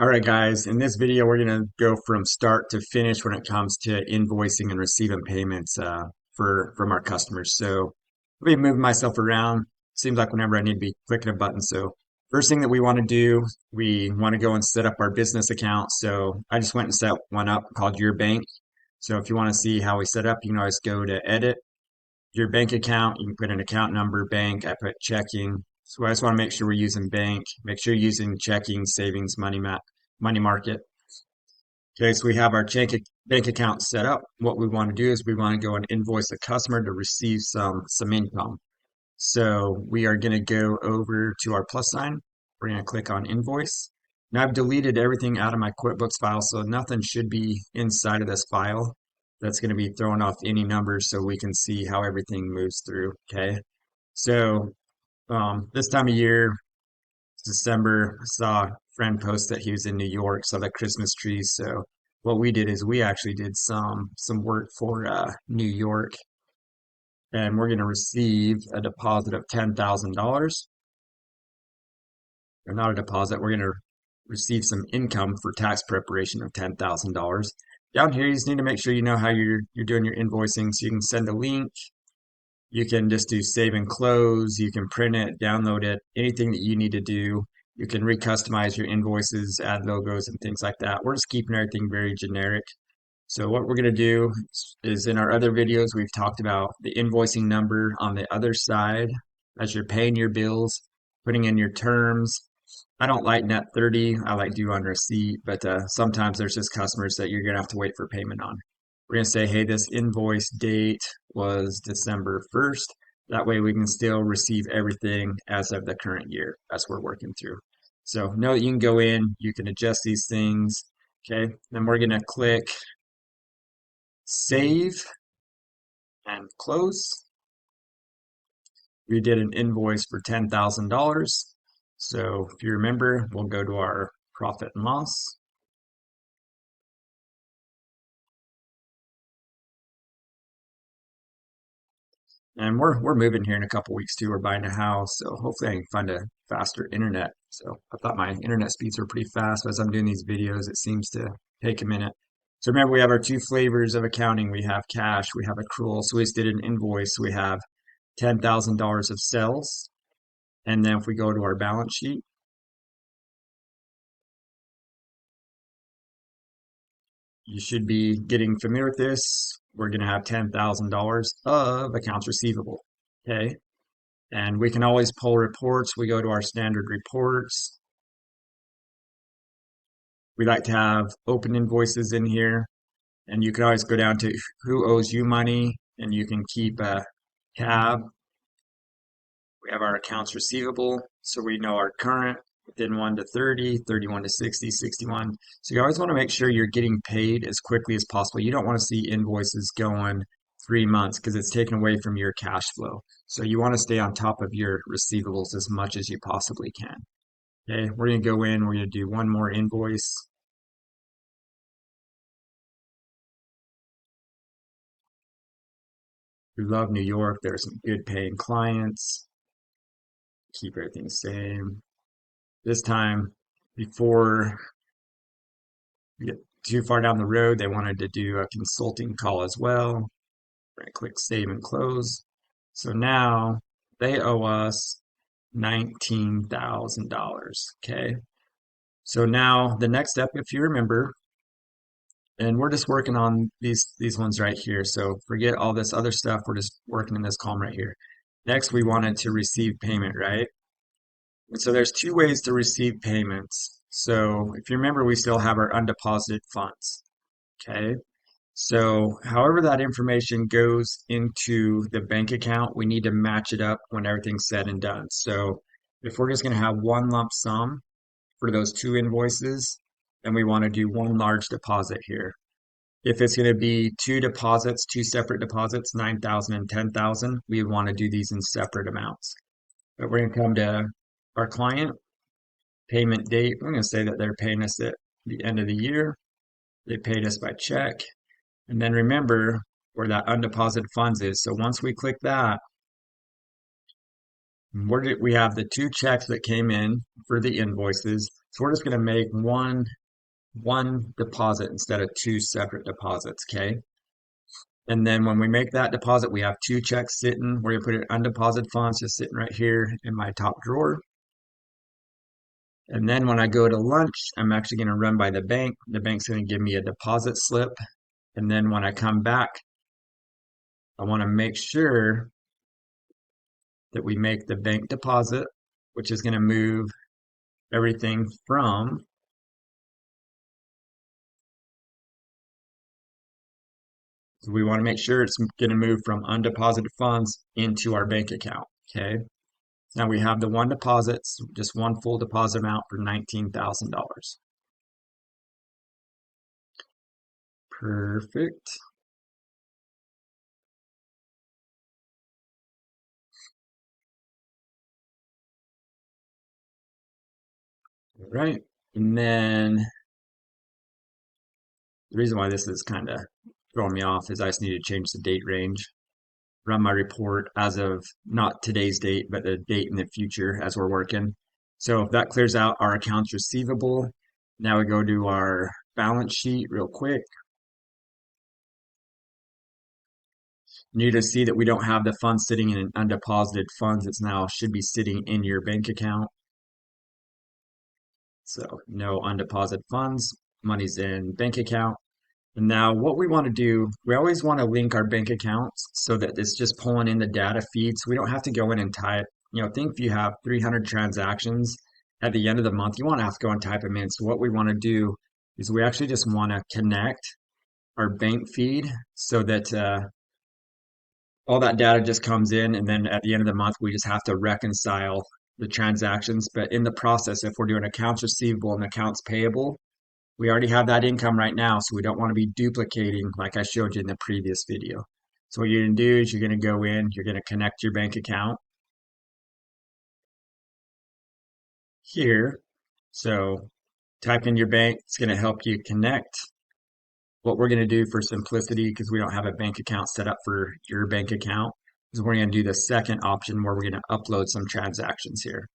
All right, guys, in this video, we're going to go from start to finish when it comes to invoicing and receiving payments from our customers. So let me move myself around. Seems like whenever I need to be clicking a button. So first thing that we want to do, we want to go and set up our business account. So I just went and set one up called Your Bank. So if you want to see how we set up, you can always go to Edit, Your Bank Account. You can put an account number, bank. I put checking. So I just want to make sure we're using bank. Make sure you're using checking, savings, money market. Okay, so we have our bank account set up. What we want to do is we want to go and invoice a customer to receive some income. So we are going to go over to our plus sign. We're going to click on invoice. Now I've deleted everything out of my QuickBooks file, so nothing should be inside of this file that's going to be throwing off any numbers so we can see how everything moves through. Okay, so this time of year, December, I saw a friend post that he was in New York, saw the Christmas trees. So what we did is we actually did some work for New York, and we're going to receive a deposit of $10,000. Or not a deposit, we're going to receive some income for tax preparation of $10,000. Down here, you just need to make sure you know how you're doing your invoicing. So you can send a link. You can just do save and close. You can print it, download it, anything that you need to do. You can recustomize your invoices, add logos and things like that. We're just keeping everything very generic. So what we're going to do is in our other videos, we've talked about the invoicing number on the other side as you're paying your bills, putting in your terms. I don't like net 30. I like due on receipt, but sometimes there's just customers that you're going to have to wait for payment on. We're going to say, hey, this invoice date was December 1st. That way we can still receive everything as of the current year as we're working through. So know that you can go in, you can adjust these things. Okay, then we're going to click save and close. We did an invoice for $10,000. So if you remember, we'll go to our profit and loss. And we're moving here in a couple weeks too. We're buying a house, so hopefully I can find a faster internet. So I thought my internet speeds were pretty fast, but as I'm doing these videos, it seems to take a minute. So remember, we have our two flavors of accounting. We have cash, we have accrual. So we just did an invoice. We have $10,000 of sales. And then if we go to our balance sheet, you should be getting familiar with this. We're going to have $10,000 of accounts receivable. Okay. And we can always pull reports. We go to our standard reports. We like to have open invoices in here. And you can always go down to who owes you money, and you can keep a tab. We have our accounts receivable, so we know our current within 1 to 30, 31 to 60, 61. So you always want to make sure you're getting paid as quickly as possible. You don't want to see invoices going 3 months because it's taken away from your cash flow. So you want to stay on top of your receivables as much as you possibly can. Okay, we're going to go in, we're going to do one more invoice. We love New York. There are some good paying clients. Keep everything the same. This time, before we get too far down the road, they wanted to do a consulting call as well. We're going to click save and close. So now they owe us $19,000. Okay. So now the next step, if you remember, and we're just working on these ones right here. So forget all this other stuff. We're just working in this column right here. Next, we wanted to receive payment, right? And so there's two ways to receive payments. So if you remember, we still have our undeposited funds. Okay. So however that information goes into the bank account, we need to match it up when everything's said and done. So if we're just going to have one lump sum for those two invoices, then we want to do one large deposit here. If it's going to be two deposits, two separate deposits, 9,000 and 10,000, we want to do these in separate amounts. But we're going to come to our client, payment date. We're going to say that they're paying us at the end of the year. They paid us by check. And then remember where that undeposited funds is. So once we click that, We have the two checks that came in for the invoices. So we're just going to make one deposit instead of two separate deposits, okay? And then when we make that deposit, we have two checks sitting. We're going to put it undeposited funds just sitting right here in my top drawer. And then when I go to lunch, I'm actually going to run by the bank. The bank's going to give me a deposit slip. And then when I come back, I want to make sure that we make the bank deposit, which is going to move everything from, so we want to make sure it's going to move from undeposited funds into our bank account. Okay. Now we have the one deposit, just one full deposit amount for $19,000. Perfect. All right. And then the reason why this is kind of throwing me off is I just need to change the date range. Run my report as of not today's date, but the date in the future as we're working. So if that clears out our accounts receivable, now we go to our balance sheet real quick. You need to see that we don't have the funds sitting in undeposited funds. It's now should be sitting in your bank account. So no undeposited funds, money's in bank account. And now what we want to do, we always want to link our bank accounts so that it's just pulling in the data feeds. We don't have to go in and type, think if you have 300 transactions at the end of the month, you want to have to go and type them in. So what we want to do is we actually just want to connect our bank feed so that all that data just comes in. And then at the end of the month, we just have to reconcile the transactions. But in the process, if we're doing accounts receivable and accounts payable, we already have that income right now, so we don't want to be duplicating like I showed you in the previous video. So what you're going to do is you're going to go in, you're going to connect your bank account here. So type in your bank, it's going to help you connect. What we're going to do for simplicity, because we don't have a bank account set up for your bank account, is we're going to do the second option where we're going to upload some transactions here.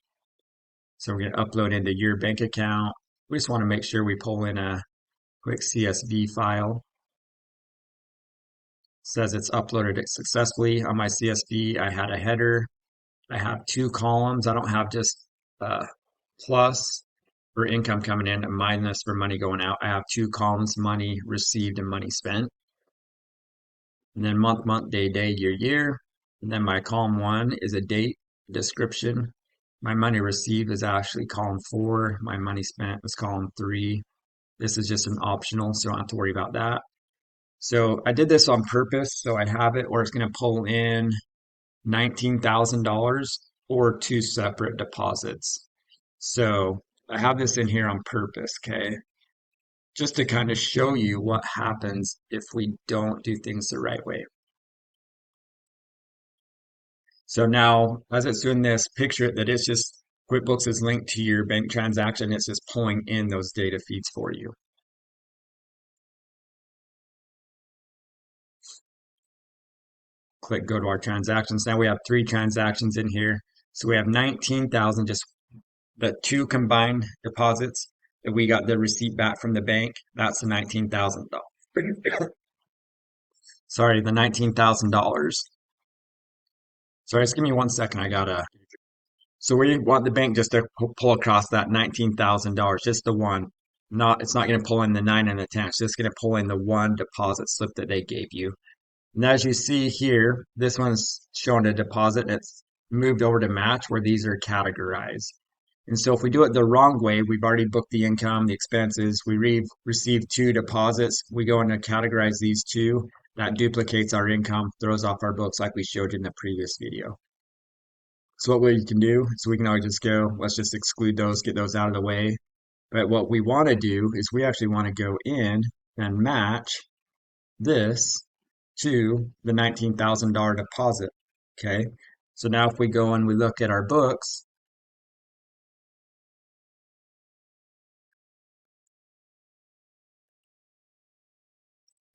So we're going to upload into your bank account. We just want to make sure we pull in a quick CSV file. Says it's uploaded it successfully. On my CSV, I had a header. I have two columns. I don't have just plus for income coming in and minus for money going out. I have two columns, money received and money spent. And then month, day, year. And then my column one is a date description. My money received is actually column 4. My money spent was column 3. This is just an optional, so I don't have to worry about that. So I did this on purpose, so I have it where it's going to pull in $19,000 or two separate deposits. So I have this in here on purpose, okay? Just to kind of show you what happens if we don't do things the right way. So now, as it's doing this, picture it that it's just QuickBooks is linked to your bank transaction. It's just pulling in those data feeds for you. Click go to our transactions. Now we have 3 transactions in here. So we have 19,000, just the 2 combined deposits that we got the receipt back from the bank. That's the $19,000. Sorry, the $19,000. Sorry, just give me 1 second. I gotta. So we want the bank just to pull across that $19,000, just the one. It's not going to pull in the 9 and the 10. It's just going to pull in the one deposit slip that they gave you. And as you see here, this one's showing a deposit. It's moved over to match where these are categorized. And so if we do it the wrong way, we've already booked the income, the expenses, we received 2 deposits. We go in and categorize these 2. That duplicates our income, throws off our books like we showed you in the previous video. So what we can do is we can always just go, let's just exclude those, get those out of the way. But what we want to do is we actually want to go in and match this to the $19,000 deposit. Okay. So now if we go and we look at our books,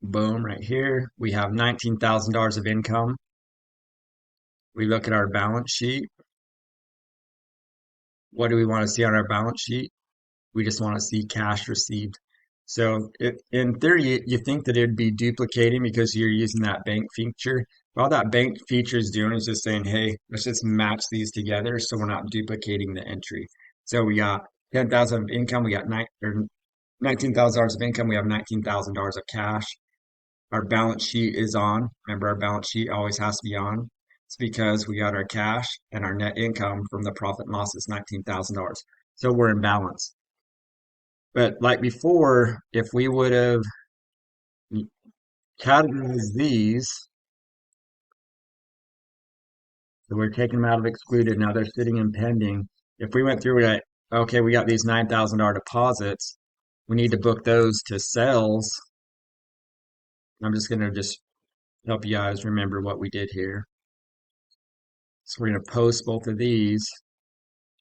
boom, right here, we have $19,000 of income. We look at our balance sheet. what do we want to see on our balance sheet? We just want to see cash received. So in theory, you think that it'd be duplicating because you're using that bank feature. All that bank feature is doing is just saying, hey, let's just match these together so we're not duplicating the entry. So we got 10,000 of income, we got $19,000 of income, we have $19,000 of cash. Our balance sheet is on. Remember, our balance sheet always has to be on. It's because we got our cash and our net income from the profit and loss is $19,000. So we're in balance. But like before, if we would have categorized these, so we're taking them out of excluded, now they're sitting in pending. If we went through it, okay, we got these $9,000 deposits, we need to book those to sales. I'm just going to just help you guys remember what we did here. So we're going to post both of these.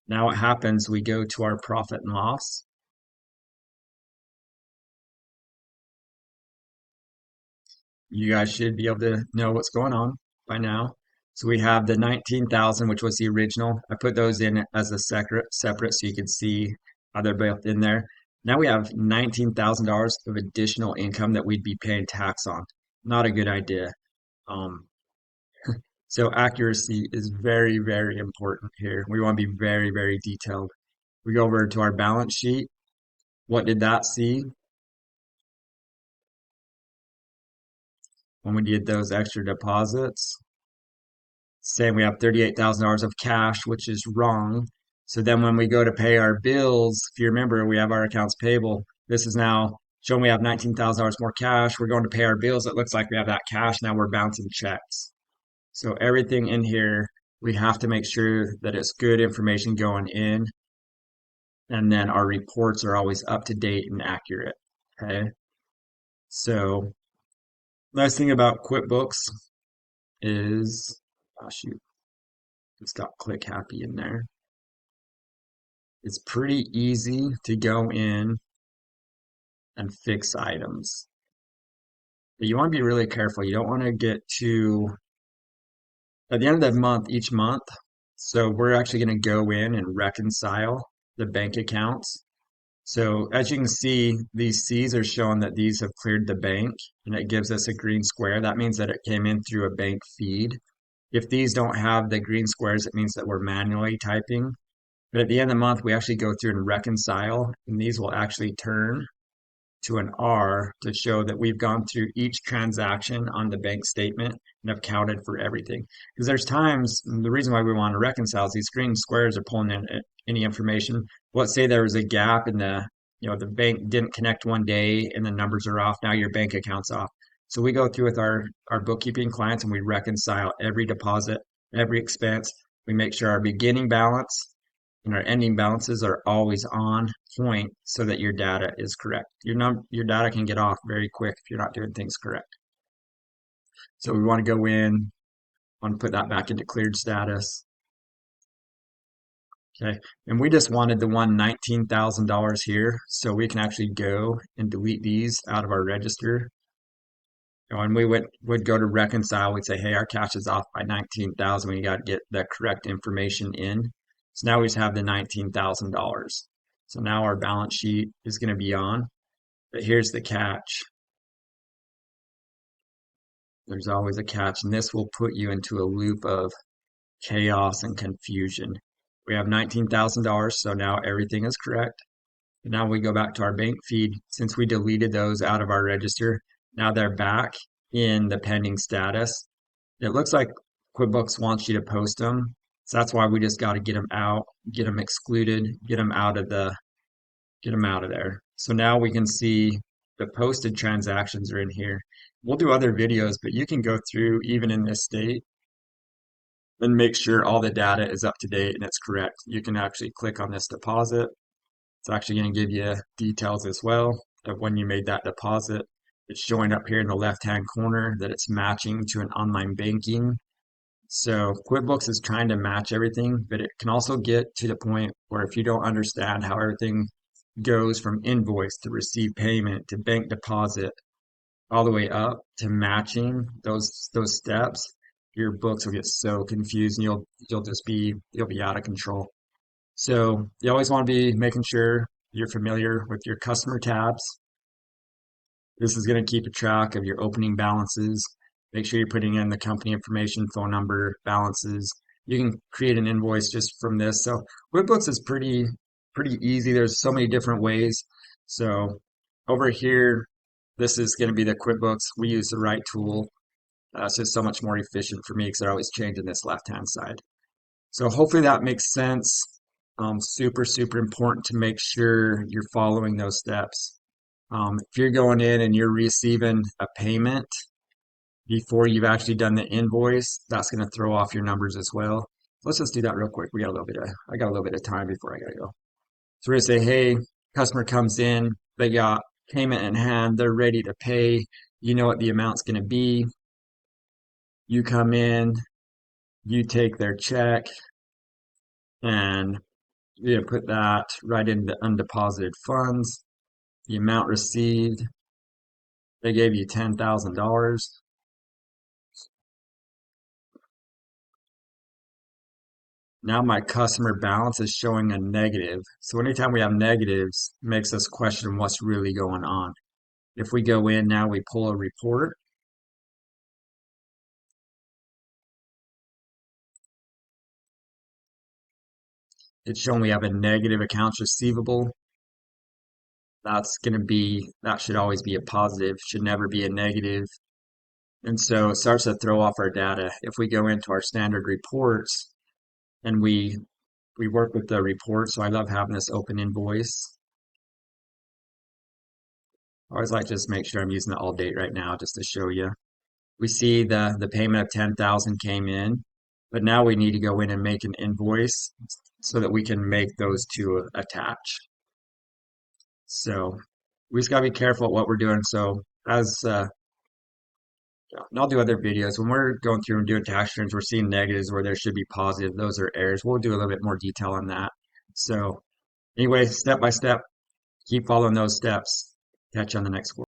Now what happens, we go to our profit and loss. You guys should be able to know what's going on by now. So we have the 19,000, which was the original. I put those in as a separate so you can see how they're both in there. Now we have $19,000 of additional income that we'd be paying tax on. Not a good idea. Um, so accuracy is very, very important here. We want to be very, very detailed. We go over to our balance sheet. What did that see when we did those extra deposits? Saying we have $38,000 of cash, which is wrong. So then when we go to pay our bills, if you remember, we have our accounts payable. This is now showing we have $19,000 more cash. We're going to pay our bills. It looks like we have that cash. Now we're bouncing checks. So everything in here, we have to make sure that it's good information going in. And then our reports are always up to date and accurate. Okay. So nice thing about QuickBooks is, oh shoot, it's got click happy in there. It's pretty easy to go in and fix items. But you want to be really careful. You don't want to get too, at the end of the month, each month. So we're actually going to go in and reconcile the bank accounts. So as you can see, these C's are showing that these have cleared the bank and it gives us a green square. That means that it came in through a bank feed. If these don't have the green squares, it means that we're manually typing. But at the end of the month, we actually go through and reconcile, and these will actually turn to an R to show that we've gone through each transaction on the bank statement and have counted for everything. Because there's times, the reason why we want to reconcile is these green squares are pulling in any information. Let's say there was a gap in the bank didn't connect one day and the numbers are off. Now your bank account's off. So we go through with our bookkeeping clients and we reconcile every deposit, every expense. We make sure our beginning balance and our ending balances are always on point so that your data is correct. Your data can get off very quick if you're not doing things correct. So we want to go in, want to put that back into cleared status. Okay, and we just wanted the one $19,000 here, so we can actually go and delete these out of our register. And when we would go to reconcile, we'd say, hey, our cash is off by 19,000. We got to get the correct information in. So now we just have the $19,000. So now our balance sheet is going to be on. But here's the catch. There's always a catch, and this will put you into a loop of chaos and confusion. We have $19,000, so now everything is correct. And now we go back to our bank feed. Since we deleted those out of our register, now they're back in the pending status. It looks like QuickBooks wants you to post them. So that's why we just got to get them out, get them excluded, get them out of there. So now we can see the posted transactions are in here. We'll do other videos, but you can go through even in this state and make sure all the data is up to date and it's correct. You can actually click on this deposit. It's actually going to give you details as well of when you made that deposit. It's showing up here in the left-hand corner that it's matching to an online banking. So QuickBooks is trying to match everything, but it can also get to the point where if you don't understand how everything goes from invoice to receive payment to bank deposit all the way up to matching those steps, your books will get so confused and you'll be out of control. So you always want to be making sure you're familiar with your customer tabs. This is going to keep a track of your opening balances. Make sure you're putting in the company information, phone number, balances. You can create an invoice just from this. So QuickBooks is pretty easy. There's so many different ways. So over here, this is going to be the QuickBooks. We use the right tool. It's just so much more efficient for me because they're always changing this left-hand side. So hopefully that makes sense. Super important to make sure you're following those steps. If you're going in and you're receiving a payment before you've actually done the invoice, that's going to throw off your numbers as well. Let's just do that real quick. I got a little bit of time before I gotta go. So we're gonna say, hey, customer comes in, they got payment in hand, they're ready to pay. You know what the amount's going to be. You come in, you take their check, and you put that right into undeposited funds. The amount received, they gave you $10,000. Now my customer balance is showing a negative. So anytime we have negatives, it makes us question what's really going on. If we go in now, we pull a report. It's showing we have a negative accounts receivable. That should always be a positive, should never be a negative. And so it starts to throw off our data. If we go into our standard reports and we work with the report, so I love having this open invoice. I always like to just make sure I'm using the all date right now just to show you. We see the payment of 10,000 came in, but now we need to go in and make an invoice so that we can make those two attach. So we just gotta be careful at what we're doing. So as and I'll do other videos. When we're going through and doing tax returns, we're seeing negatives where there should be positive. Those are errors. We'll do a little bit more detail on that. So anyway, step by step, keep following those steps. Catch you on the next one.